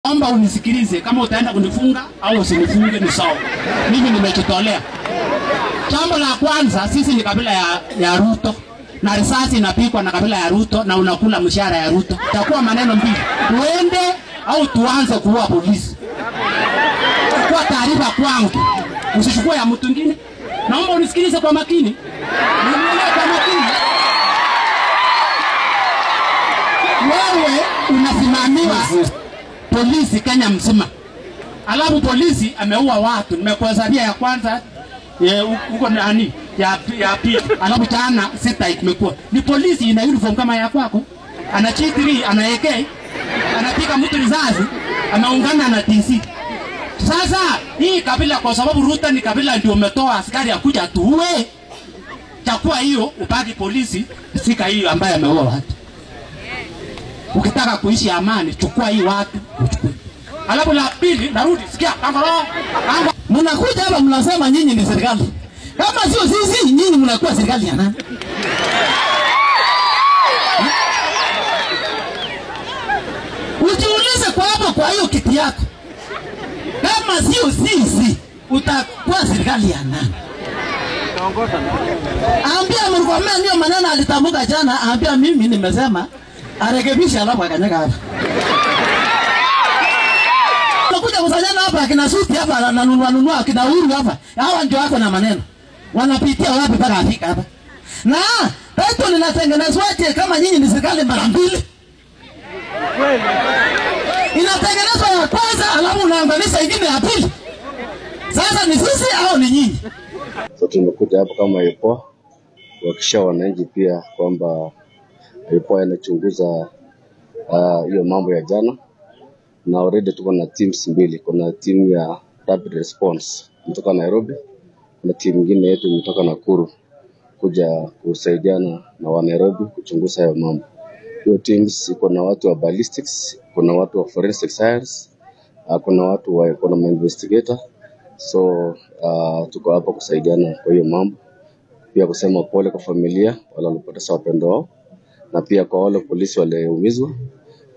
Naomba unisikilize, kama utaenda kunifunga au usinifunge ni sawa. Mimi nimejitolea. Jambo la kwanza, sisi ni kabila ya Ruto. Na risasi inapikwa na kabila ya Ruto na unakula mshahara ya Ruto. Itakuwa maneno mbili. Tuende au tuanze kuua polisi. Kwa taarifa kwangu, usichukue ya mtu mwingine. Naomba unisikilize kwa makini. Nielewe kwa makini. Wewe unasimamiwa polisi Kenya mzima. Alafu polisi ameua watu. Nimekuhesabia ya kwanza huko nani ya pili. Alafu jana 6 imekuwa. Ni polisi ina uniform kama ya kwako. Ana G3, ana AK, anapiga mtu risasi, anaungana na DC. Sasa hii kabila, kwa sababu Ruto ni kabila ndio umetoa askari akuja tuue. Chakua hiyo upaki polisi sika hiyo ambaye ameua watu. Ukitaka kuishi amani, chukua hii watu uchukue. Alafu la pili, narudi sikia mnakuja hapa mnasema nyinyi ni serikali. Kama sio sisi, nyinyi mnakuwa serikali ya nani? Ujiulize kwa hapo kwa hiyo kiti yako. Kama sio sisi, utakuwa serikali ya nani? Ambia Murkomen ndio maneno alitamka jana, ambia mimi nimesema arekebisha alafu akanyaga hapa. Nakuja kusanyana hapa akina suti hapa ananunua akina Uhuru hapa. Hawa ndio wako na maneno. Wanapitia wapi mpaka afika hapa? Na peto linatengenezwaje kama nyinyi ni serikali mara mbili? Kweli. Inatengenezwa ya kwanza alafu unaanganisha ingine ya pili. Sasa ni sisi au ni nyinyi? So tumekuja hapa kama IPOA wakisha wananchi pia kwamba IPOA inachunguza hiyo mambo ya jana, na already tuko na teams mbili. Kuna team ya rapid response kutoka Nairobi, na team nyingine yetu kutoka Nakuru kuja kusaidiana na wa Nairobi kuchunguza hayo mambo. Hiyo teams iko na watu wa ballistics, kuna watu wa forensic science, kuna watu wa economic investigator. So tuko hapa kusaidiana kwa hiyo mambo. Pia kusema pole kwa familia wale walipoteza wapendwa wao, na pia kwa wale polisi walioumizwa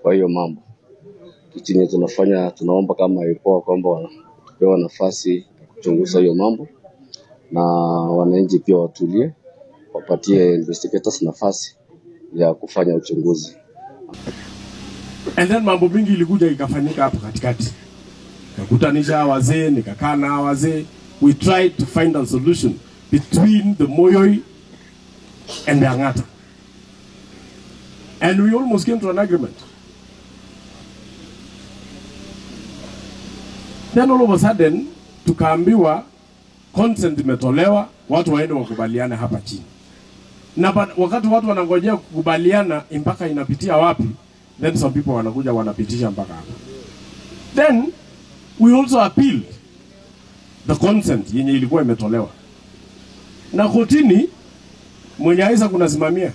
kwa hiyo mambo. Kitu tunafanya, tunaomba kama IPOA kwamba tupewe nafasi ya kuchunguza hiyo mambo, na wananchi pia watulie, wapatie investigators nafasi ya kufanya uchunguzi. And then mambo mingi ilikuja ikafanyika hapo katikati. Nikakutanisha wazee, nikakaa na wazee. We tried to find a solution between the Moyoi and the Angata. And we almost came to an agreement. Then all of a sudden, tukaambiwa consent imetolewa, watu waende wakubaliane hapa chini. Na wakati watu wanangojea kukubaliana mpaka inapitia wapi, then some people wanakuja wanapitisha mpaka hapa. Then we also appealed the consent yenye ilikuwa imetolewa. Na kotini mwenye aisa kunasimamia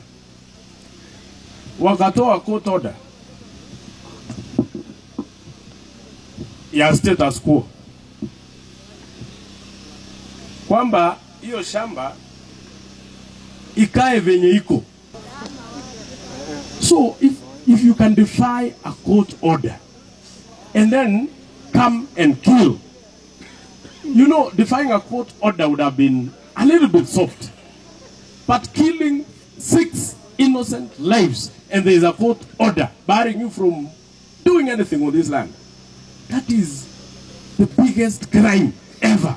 wakatoa court order ya status quo kwamba hiyo shamba ikae venye iko. So if you can defy a court order and then come and kill, you know, defying a court order would have been a little bit soft, but killing 6 innocent lives and there is a court order barring you from doing anything on this land, that is the biggest crime ever.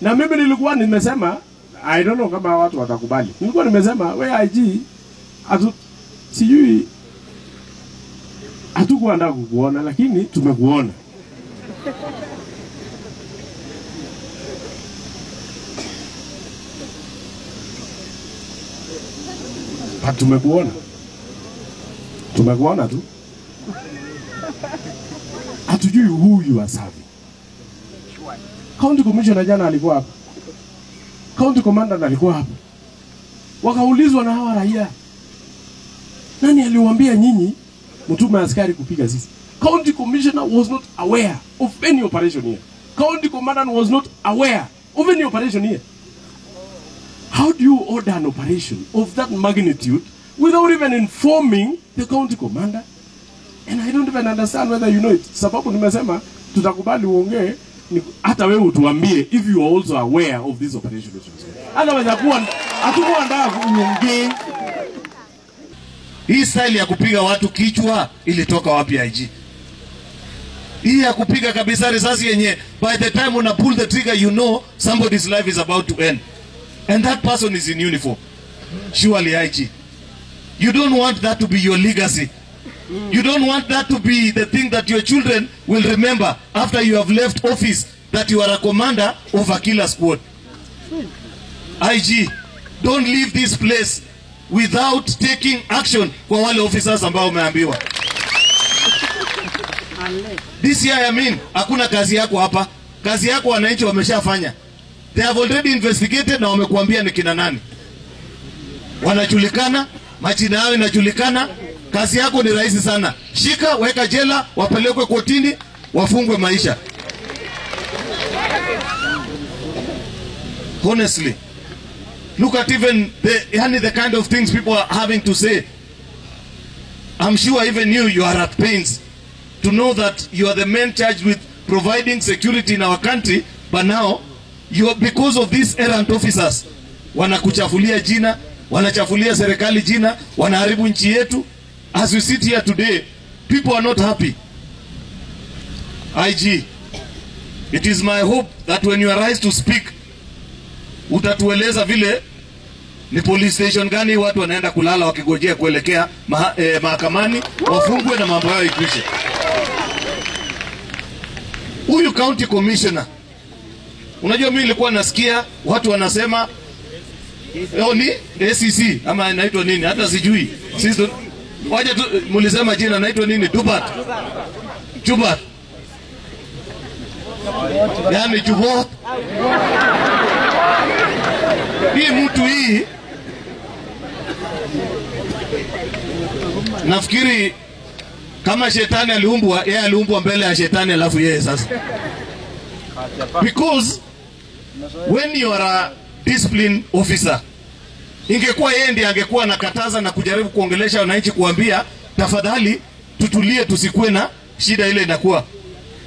Na mimi nilikuwa nimesema, I don't know kama watu watakubali, nilikuwa nimesema we IG sijui hatukuandaa kukuona, lakini tumekuona. Tumekuona tu. Hatujui who you are serving. County Commissioner jana alikuwa hapa. County Commander alikuwa hapa. Wakaulizwa na hawa raia, nani aliwaambia nyinyi mtume askari kupiga sisi? County Commissioner was not aware of any operation here. County Commander was not aware of any operation here. How do you order an operation of that magnitude without even informing the County Commander And I don't even understand whether you know it. Sababu nimesema tutakubali uongee hata wewe utuambie if you are also aware of this operation. Otherwise hatukuwa ndio uongee. Hii style ya kupiga watu kichwa ilitoka wapi IG? Hii ya kupiga kabisa risasi yenye by the time una pull the trigger you know somebody's life is about to end. And that person is in uniform. Surely IG. You don't want that to be your legacy. You don't want that to be the thing that your children will remember after you have left office, that you are a commander of a killer squad. IG, don't leave this place without taking action kwa wale officers ambao umeambiwa. This year, I mean, hakuna kazi yako hapa. Kazi yako wananchi wameshafanya. They have already investigated na wamekuambia ni kina nani. Wanajulikana, majina yao inajulikana. Kazi yako ni rahisi sana. Shika, weka jela, wapelekwe kotini, wafungwe maisha. Honestly, look at even the kind of things people are having to say. I'm sure even you are at pains to know that you are the man charged with providing security in our country, but now because of these errant officers, wanakuchafulia jina, wanachafulia serikali jina, wanaharibu nchi yetu. As we sit here today, people are not happy. IG, it is my hope that when you arise to speak, utatueleza vile ni police station gani watu wanaenda kulala wakigojea kuelekea mahakamani, wafungwe na mambo yao ikwishe. Huyu county commissioner, unajua mimi nilikuwa nasikia watu wanasema ni ACC ama inaitwa nini, hata sijui. Sisi waje tu mulisema jina inaitwa nini? Jubat. Yani Jubat. Hii mtu hii nafikiri kama shetani aliumbwa, yeye aliumbwa mbele ya shetani alafu yeye sasa. Because when you are a discipline officer, ingekuwa yeye ndiye angekuwa nakataza na kujaribu kuongelesha wananchi kuambia tafadhali tutulie tusikue na shida ile inakuwa.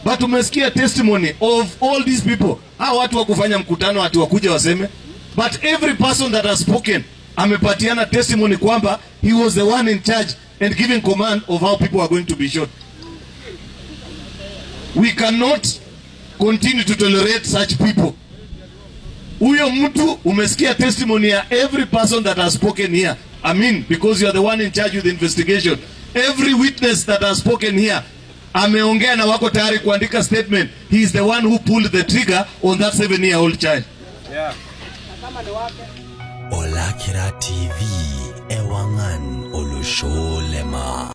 But umesikia testimony of all these people. Hao watu wa kufanya mkutano ati wakuja waseme. But every person that has spoken amepatiana testimony kwamba he was the one in charge and giving command of how people are going to be shot. We cannot continue to tolerate such people. Huyo mtu umesikia testimony ya every person that has spoken here. I mean, because you are the one in charge with the investigation. Every witness that has spoken here ameongea na wako tayari kuandika statement. He is the one who pulled the trigger on that 7-year-old child. Yeah. Olakira TV Ewangan Olusholema.